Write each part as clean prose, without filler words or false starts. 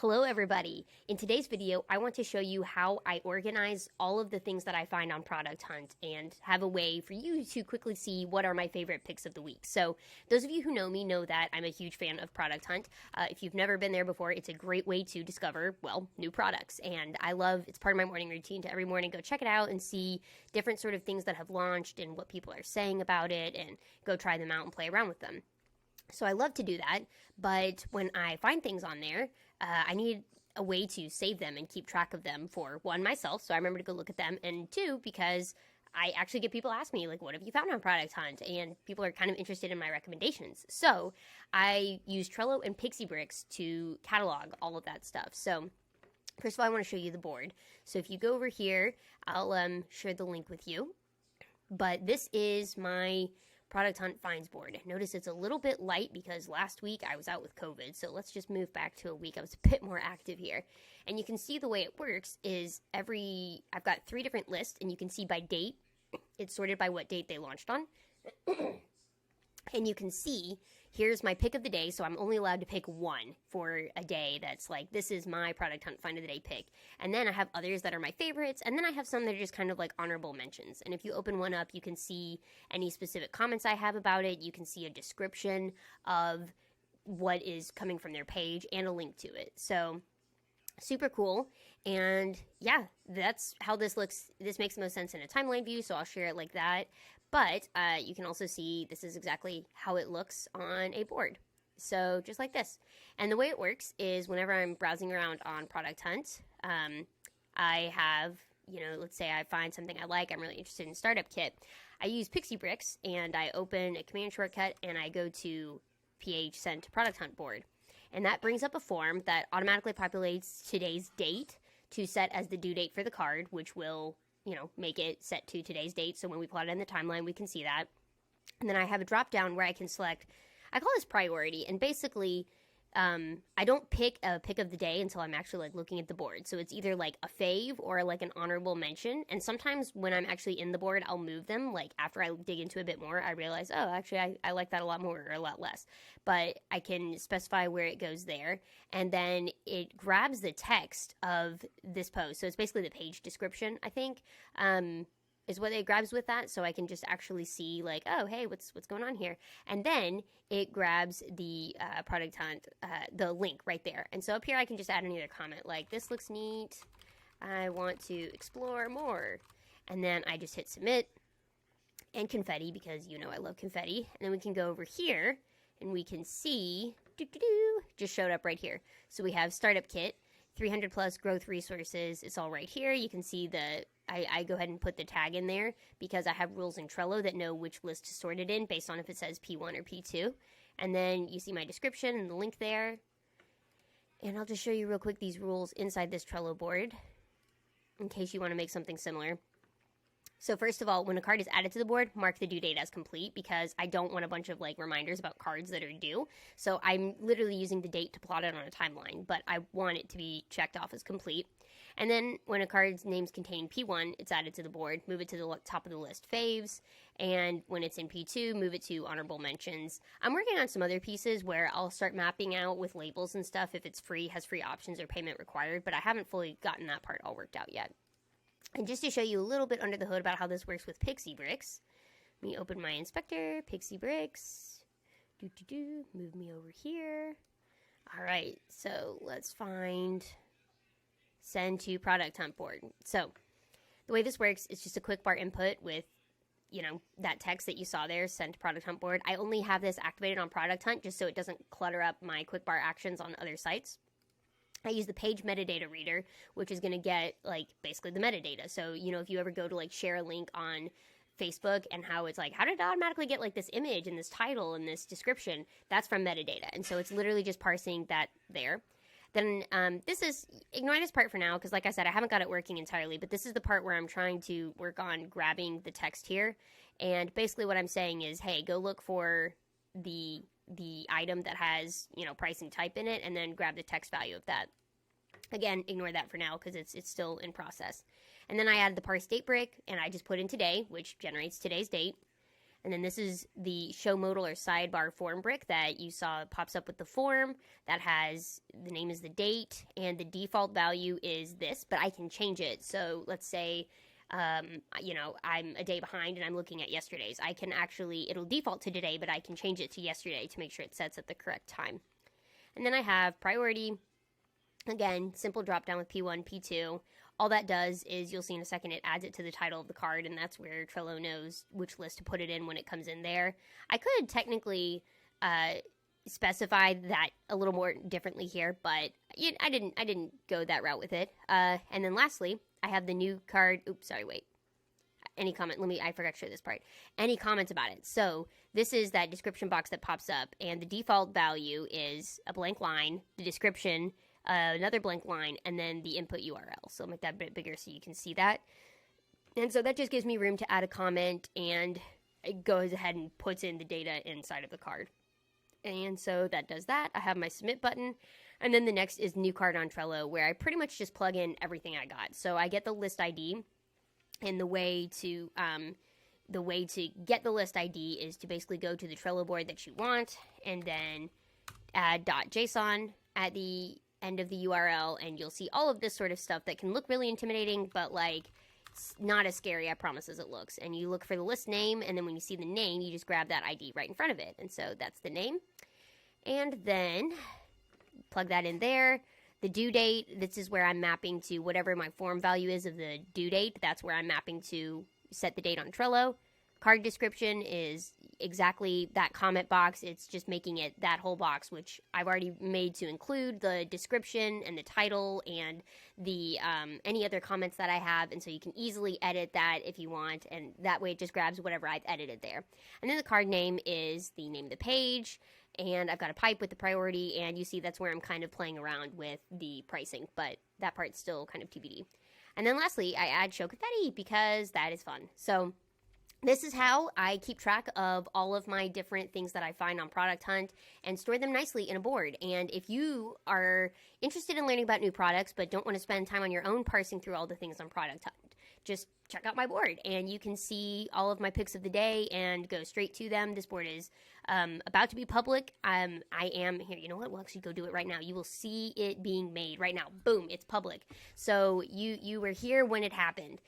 Hello everybody! In today's video, I want to show you how I organize all of the things that I find on Product Hunt and have a way for you to quickly see what are my favorite picks of the week. So those of you who know me know that I'm a huge fan of Product Hunt. If you've never been there before, it's a great way to discover, well, new products. And it's part of my morning routine to every morning go check it out and see different sort of things that have launched and what people are saying about it and go try them out and play around with them. So I love to do that, but when I find things on there, I need a way to save them and keep track of them for, one, myself, so I remember to go look at them, and two, because I actually get people ask me, like, what have you found on Product Hunt? And people are kind of interested in my recommendations. So I use Trello and Pixie Bricks to catalog all of that stuff. So first of all, I want to show you the board. So if you go over here, I'll share the link with you. But this is my Product Hunt finds board. Notice it's a little bit light because last week I was out with COVID, so let's just move back to a week I was a bit more active here. And you can see the way it works is I've got 3 different lists, and you can see by date, it's sorted by what date they launched on. And you can see, here's my pick of the day, so I'm only allowed to pick one for a day that's like, this is my Product Hunt Find of the Day pick. And then I have others that are my favorites, and then I have some that are just kind of like honorable mentions. And if you open one up, you can see any specific comments I have about it. You can see a description of what is coming from their page and a link to it. So super cool. And yeah, that's how this looks. This makes the most sense in a timeline view, so I'll share it like that. But you can also see this is exactly how it looks on a board. So just like this. And the way it works is whenever I'm browsing around on Product Hunt, I have, let's say I find something I like, I'm really interested in Startup Kit. I use Pixie Bricks and I open a command shortcut and I go to PH send to Product Hunt board. And that brings up a form that automatically populates today's date to set as the due date for the card, which will make it set to today's date. So when we plot it in the timeline, we can see that. And then I have a drop down where I can select, I call this priority. And basically, I don't pick a pick of the day until I'm actually like looking at the board. So it's either like a fave or like an honorable mention. And sometimes when I'm actually in the board, I'll move them. Like after I dig into a bit more, I realize, oh, actually I like that a lot more or a lot less. But I can specify where it goes there. And then it grabs the text of this post. So it's basically the page description, I think, is what it grabs with that. So I can just actually see like, oh, hey, what's going on here? And then it grabs the Product Hunt, the link right there. And so up here, I can just add any other comment like, this looks neat. I want to explore more. And then I just hit submit and confetti because I love confetti. And then we can go over here and we can see, just showed up right here. So we have Startup Kit, 300 plus growth resources. It's all right here. You can see I go ahead and put the tag in there because I have rules in Trello that know which list to sort it in based on if it says P1 or P2. And then you see my description and the link there. And I'll just show you real quick these rules inside this Trello board in case you want to make something similar. So first of all, when a card is added to the board, mark the due date as complete because I don't want a bunch of like reminders about cards that are due. So I'm literally using the date to plot it on a timeline, but I want it to be checked off as complete. And then when a card's names contain P1, it's added to the board, move it to the top of the list faves. And when it's in P2, move it to honorable mentions. I'm working on some other pieces where I'll start mapping out with labels and stuff if it's free, has free options or payment required, but I haven't fully gotten that part all worked out yet. And just to show you a little bit under the hood about how this works with Pixie Bricks, let me open my inspector, Pixie Bricks, move me over here. All right, so let's find send to Product Hunt board. So the way this works is just a quick bar input with, that text that you saw there, send to Product Hunt board. I only have this activated on Product Hunt just so it doesn't clutter up my quick bar actions on other sites. I use the page metadata reader, which is going to get like basically the metadata. So, if you ever go to like share a link on Facebook and how it's like, how did it automatically get like this image and this title and this description? That's from metadata. And so it's literally just parsing that there. Then ignore this part for now because like I said, I haven't got it working entirely, but this is the part where I'm trying to work on grabbing the text here. And basically what I'm saying is, hey, go look for the item that has, price and type in it, and then grab the text value of that. Again, ignore that for now because it's still in process. And then I added the parse date brick, and I just put in today, which generates today's date. And then this is the show modal or sidebar form brick that you saw pops up with the form that has the name is the date and the default value is this, but I can change it. So let's say, you know, I'm a day behind and I'm looking at yesterday's. I can actually, it'll default to today, but I can change it to yesterday to make sure it sets at the correct time. And then I have priority. Again, simple drop down with P1, P2. All that does is, you'll see in a second, it adds it to the title of the card, and that's where Trello knows which list to put it in when it comes in there. I could technically specify that a little more differently here, but I didn't go that route with it. And then lastly, I have the new card. Oops, sorry, wait. Any comment? I forgot to show this part. Any comments about it? So this is that description box that pops up, and the default value is a blank line, the description, another blank line, and then the input URL. So I'll make that a bit bigger so you can see that. And so that just gives me room to add a comment, and it goes ahead and puts in the data inside of the card. And so that does that. I have my submit button. And then the next is new card on Trello, where I pretty much just plug in everything I got. So I get the list ID, and the way to get the list ID is to basically go to the Trello board that you want, and then add .json at the end of the URL, and you'll see all of this sort of stuff that can look really intimidating, but like it's not as scary, I promise, as it looks. And you look for the list name, and then when you see the name, you just grab that ID right in front of it. And so that's the name. And then plug that in there. The due date, this is where I'm mapping to whatever my form value is of the due date. That's where I'm mapping to set the date on Trello. Card description is exactly that comment box. It's just making it that whole box, which I've already made to include the description and the title and the any other comments that I have. And so you can easily edit that if you want, and that way it just grabs whatever I've edited there. And then the card name is the name of the page, and I've got a pipe with the priority, and you see that's where I'm kind of playing around with the pricing, but that part's still kind of TBD. And then lastly, I add show confetti because that is fun. So this is how I keep track of all of my different things that I find on Product Hunt and store them nicely in a board. And if you are interested in learning about new products but don't want to spend time on your own parsing through all the things on Product Hunt, just check out my board and you can see all of my picks of the day and go straight to them. This board is about to be public. I am here. You know what? We'll actually go do it right now. You will see it being made right now. Boom, it's public. So you were here when it happened.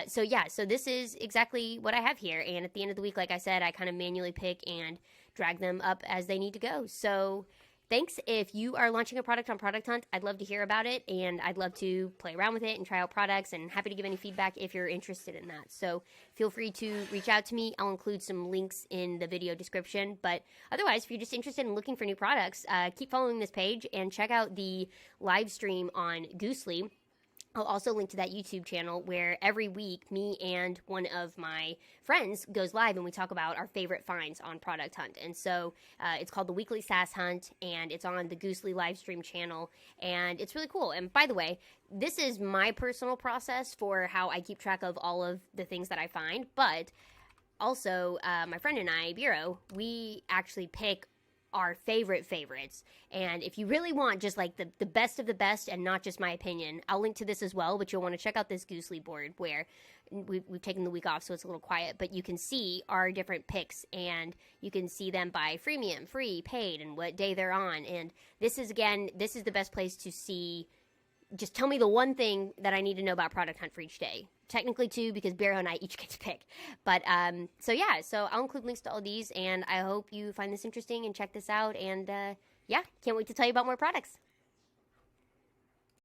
So this is exactly what I have here. And at the end of the week, like I said, I kind of manually pick and drag them up as they need to go. So thanks. If you are launching a product on Product Hunt, I'd love to hear about it, and I'd love to play around with it and try out products, and happy to give any feedback if you're interested in that. So feel free to reach out to me. I'll include some links in the video description. But otherwise, if you're just interested in looking for new products, keep following this page and check out the live stream on Goosely. I'll also link to that YouTube channel where every week me and one of my friends goes live and we talk about our favorite finds on Product Hunt. And so it's called the Weekly SaaS Hunt, and it's on the Goosely live stream channel, and it's really cool. And by the way, this is my personal process for how I keep track of all of the things that I find, but also my friend and I, Bureau, we actually pick our favorites. And if you really want just like the best of the best and not just my opinion, I'll link to this as well, but you'll want to check out this Goosely board where we've taken the week off, so it's a little quiet, but you can see our different picks and you can see them by freemium, free, paid, and what day they're on. And this is the best place to see. Just tell me the one thing that I need to know about Product Hunt for each day. Technically two, because Barrow and I each get to pick. But so I'll include links to all these, and I hope you find this interesting and check this out. And can't wait to tell you about more products.